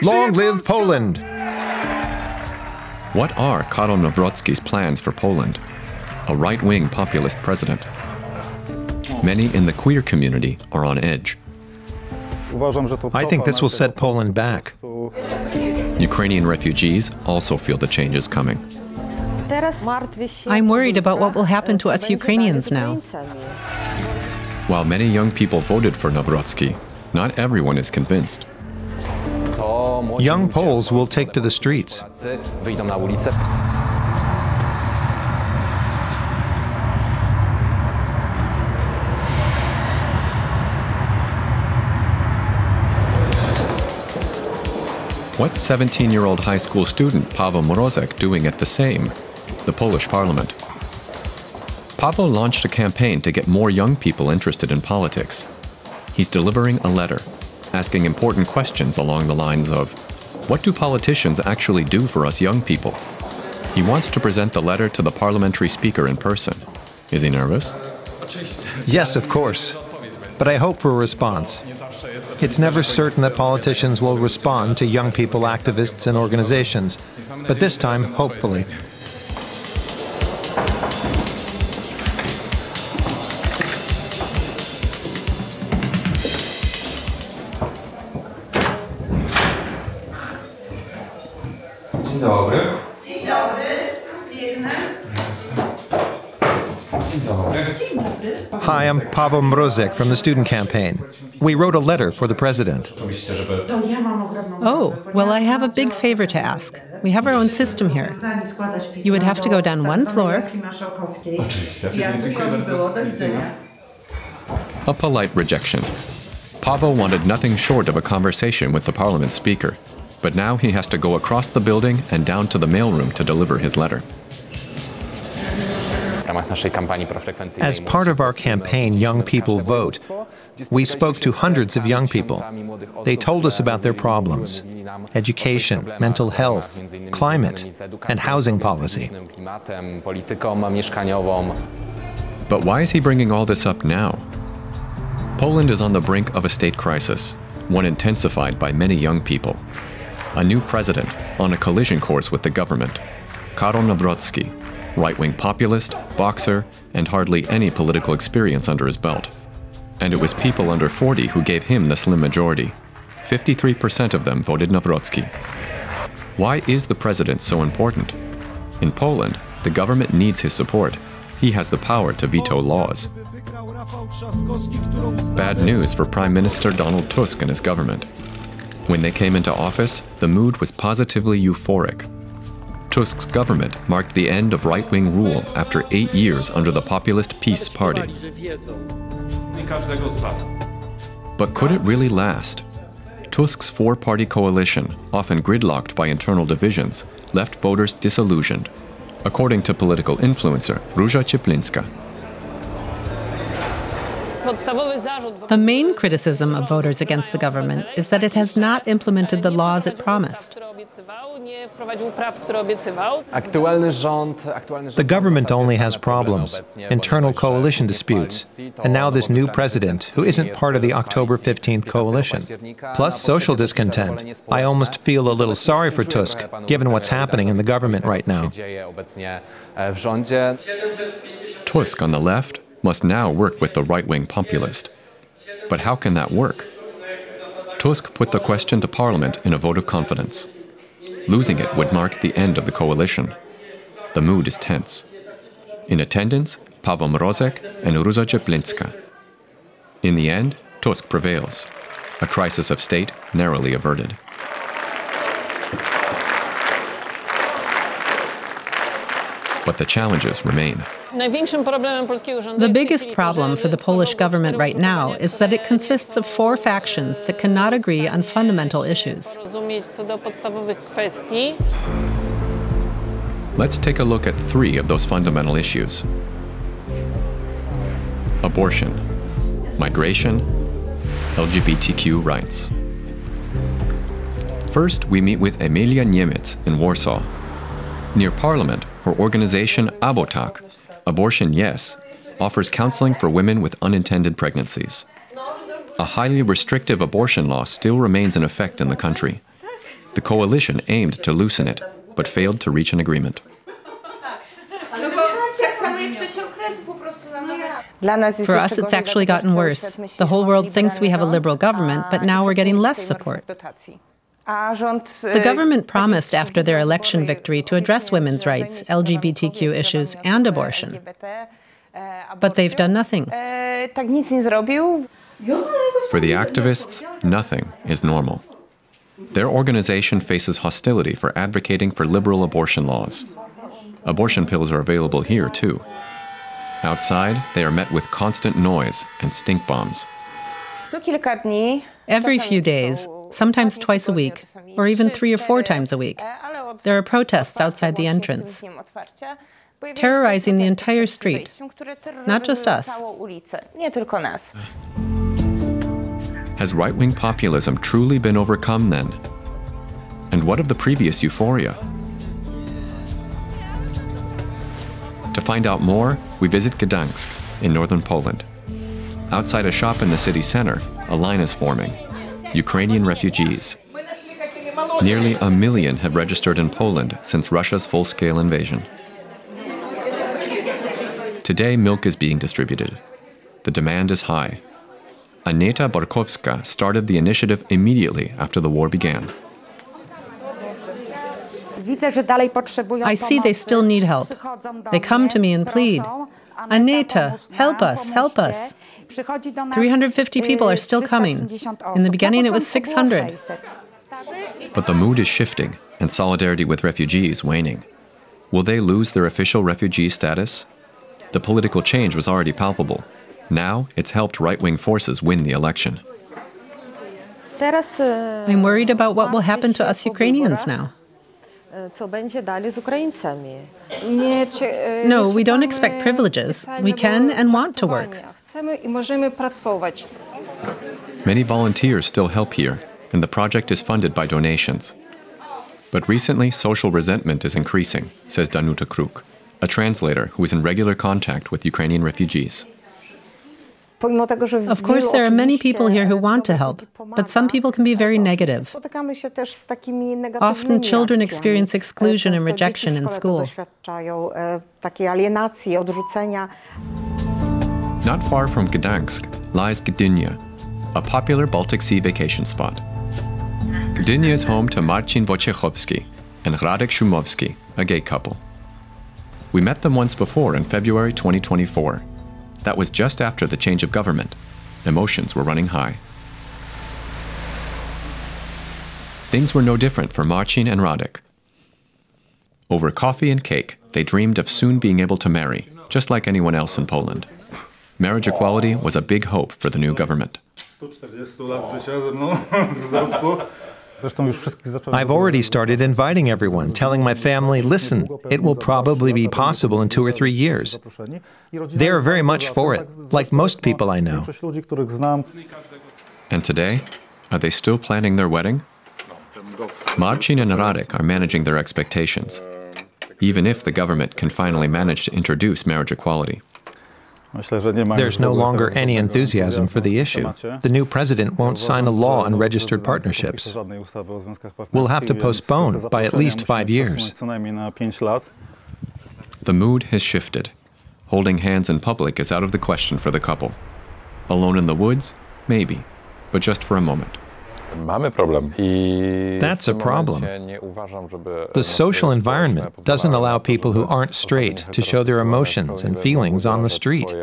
Long live Poland! What are Karol Nawrocki's plans for Poland? A right-wing populist president. Many in the queer community are on edge. I think this will set Poland back. Ukrainian refugees also feel the changes coming. I'm worried about what will happen to us Ukrainians now. While many young people voted for Nawrocki, not everyone is convinced. Young Poles will take to the streets. What's 17-year-old high school student Paweł Mrozek doing at the Sejm, the Polish parliament? Paweł launched a campaign to get more young people interested in politics. He's delivering a letter, asking important questions along the lines of, what do politicians actually do for us young people? He wants to present the letter to the parliamentary speaker in person. Is he nervous? Yes, of course. But I hope for a response. It's never certain that politicians will respond to young people activists and organizations, but this time, hopefully. Dzień dobry. Dzień dobry. Biegnę. Dzień dobry. Dzień dobry. Hi, I'm Paweł Mrozek from the student campaign. We wrote a letter for the president. Oh, well, I have a big favor to ask. We have our own system here. You would have to go down one floor. A polite rejection. Paweł wanted nothing short of a conversation with the parliament speaker, but now he has to go across the building and down to the mailroom to deliver his letter. As part of our campaign, Young People Vote, we spoke to hundreds of young people. They told us about their problems: education, mental health, climate, and housing policy. But why is he bringing all this up now? Poland is on the brink of a state crisis, one intensified by many young people. A new president on a collision course with the government, Karol Nawrocki, right-wing populist, boxer, and hardly any political experience under his belt. And it was people under 40 who gave him the slim majority. 53% of them voted Nawrocki. Why is the president so important? In Poland, the government needs his support. He has the power to veto laws. Bad news for Prime Minister Donald Tusk and his government. When they came into office, the mood was positively euphoric. Tusk's government marked the end of right-wing rule after 8 years under the populist PiS party. But could it really last? Tusk's four-party coalition, often gridlocked by internal divisions, left voters disillusioned, according to political influencer Róża Cieplińska. The main criticism of voters against the government is that it has not implemented the laws it promised. The government only has problems, internal coalition disputes, and now this new president, who isn't part of the October 15th coalition. Plus social discontent. I almost feel a little sorry for Tusk, given what's happening in the government right now. Tusk on the left must now work with the right-wing populist. But how can that work? Tusk put the question to Parliament in a vote of confidence. Losing it would mark the end of the coalition. The mood is tense. In attendance, Paweł Mrozek and Róża Cieplińska. In the end, Tusk prevails. A crisis of state narrowly averted. But the challenges remain. The biggest problem for the Polish government right now is that it consists of four factions that cannot agree on fundamental issues. Let's take a look at 3 of those fundamental issues: abortion, migration, LGBTQ rights. First, we meet with Emilia Niemiec in Warsaw. Near Parliament, her organization Abotak, Abortion Yes, offers counseling for women with unintended pregnancies. A highly restrictive abortion law still remains in effect in the country. The coalition aimed to loosen it, but failed to reach an agreement. For us, it's actually gotten worse. The whole world thinks we have a liberal government, but now we're getting less support. The government promised after their election victory to address women's rights, LGBTQ issues, and abortion. But they've done nothing. For the activists, nothing is normal. Their organization faces hostility for advocating for liberal abortion laws. Abortion pills are available here, too. Outside, they are met with constant noise and stink bombs. Every few days, sometimes twice a week, or even 3 or 4 times a week, there are protests outside the entrance, terrorizing the entire street, not just us. Has right-wing populism truly been overcome then? And what of the previous euphoria? To find out more, we visit Gdansk in northern Poland. Outside a shop in the city center, a line is forming. Ukrainian refugees. Nearly 1 million have registered in Poland since Russia's full-scale invasion. Today, milk is being distributed. The demand is high. Aneta Barkowska started the initiative immediately after the war began. I see they still need help. They come to me and plead, "Aneta, help us, help us." 350 people are still coming. In the beginning, it was 600. But the mood is shifting and solidarity with refugees waning. Will they lose their official refugee status? The political change was already palpable. Now, it's helped right-wing forces win the election. I'm worried about what will happen to us Ukrainians now. No, we don't expect privileges. We can and want to work. Many volunteers still help here, and the project is funded by donations. But recently, social resentment is increasing, says Danuta Kruk, a translator who is in regular contact with Ukrainian refugees. Of course, there are many people here who want to help, but some people can be very negative. Often children experience exclusion and rejection in school. Not far from Gdansk lies Gdynia, a popular Baltic Sea vacation spot. Gdynia is home to Marcin Wojciechowski and Radek Szumowski, a gay couple. We met them once before in February 2024. That was just after the change of government. Emotions were running high. Things were no different for Marcin and Radek. Over coffee and cake, they dreamed of soon being able to marry, just like anyone else in Poland. Marriage equality was a big hope for the new government. I've already started inviting everyone, telling my family, listen, it will probably be possible in 2 or 3 years. They are very much for it, like most people I know. And today, are they still planning their wedding? Marcin and Radek are managing their expectations, even if the government can finally manage to introduce marriage equality. There's no longer any enthusiasm for the issue. The new president won't sign a law on registered partnerships. We'll have to postpone by at least 5 years. The mood has shifted. Holding hands in public is out of the question for the couple. Alone in the woods? Maybe, but just for a moment. That's a problem. The social environment doesn't allow people who aren't straight to show their emotions and feelings on the street.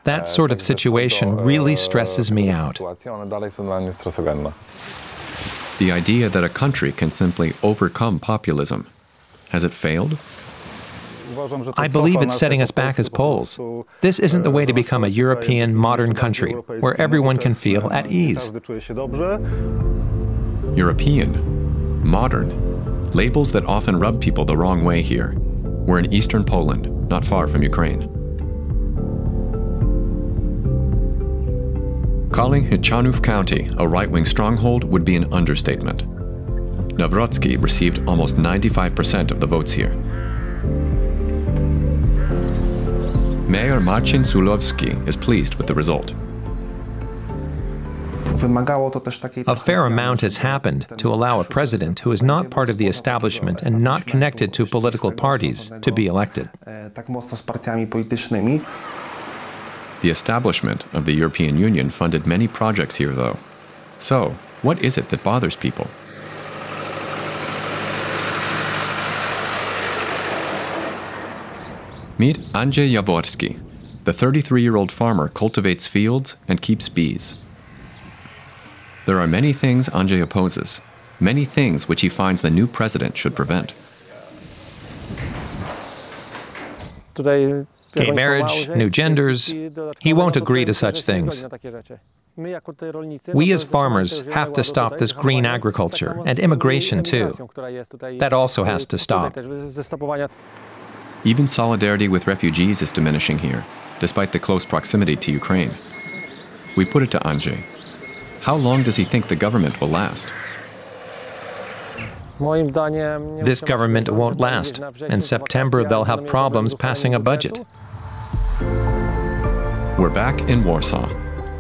That sort of situation really stresses me out. The idea that a country can simply overcome populism, has it failed? I believe it's setting us back as Poles. This isn't the way to become a European, modern country, where everyone can feel at ease. European, modern, labels that often rub people the wrong way here. We're in eastern Poland, not far from Ukraine. Calling Chrzanów County a right-wing stronghold would be an understatement. Nawrocki received almost 95% of the votes here. Mayor Marcin Sulowski is pleased with the result. A fair amount has happened to allow a president who is not part of the establishment and not connected to political parties to be elected. The establishment of the European Union funded many projects here, though. So, what is it that bothers people? Meet Andrzej Jaworski. The 33-year-old farmer cultivates fields and keeps bees. There are many things Andrzej opposes, many things which he finds the new president should prevent. Gay marriage, new genders, he won't agree to such things. We as farmers have to stop this green agriculture and immigration too. That also has to stop. Even solidarity with refugees is diminishing here, despite the close proximity to Ukraine. We put it to Andrzej. How long does he think the government will last? This government won't last. In September, they'll have problems passing a budget. We're back in Warsaw.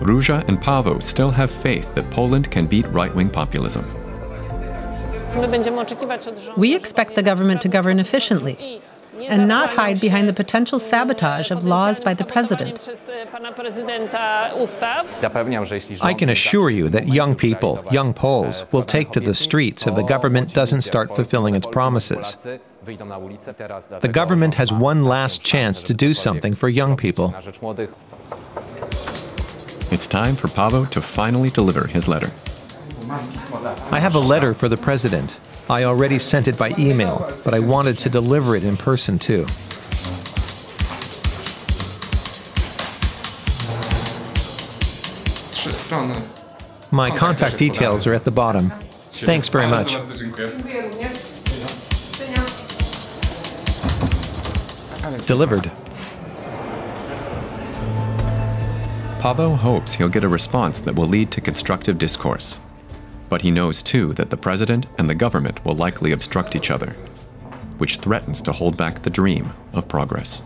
Róża and Paweł still have faith that Poland can beat right-wing populism. We expect the government to govern efficiently and not hide behind the potential sabotage of laws by the president. I can assure you that young people, young Poles, will take to the streets if the government doesn't start fulfilling its promises. The government has one last chance to do something for young people. It's time for Paweł to finally deliver his letter. I have a letter for the president. I already sent it by email, but I wanted to deliver it in person too. My contact details are at the bottom. Thanks very much. Delivered. Paweł hopes he'll get a response that will lead to constructive discourse. But he knows too that the president and the government will likely obstruct each other, which threatens to hold back the dream of progress.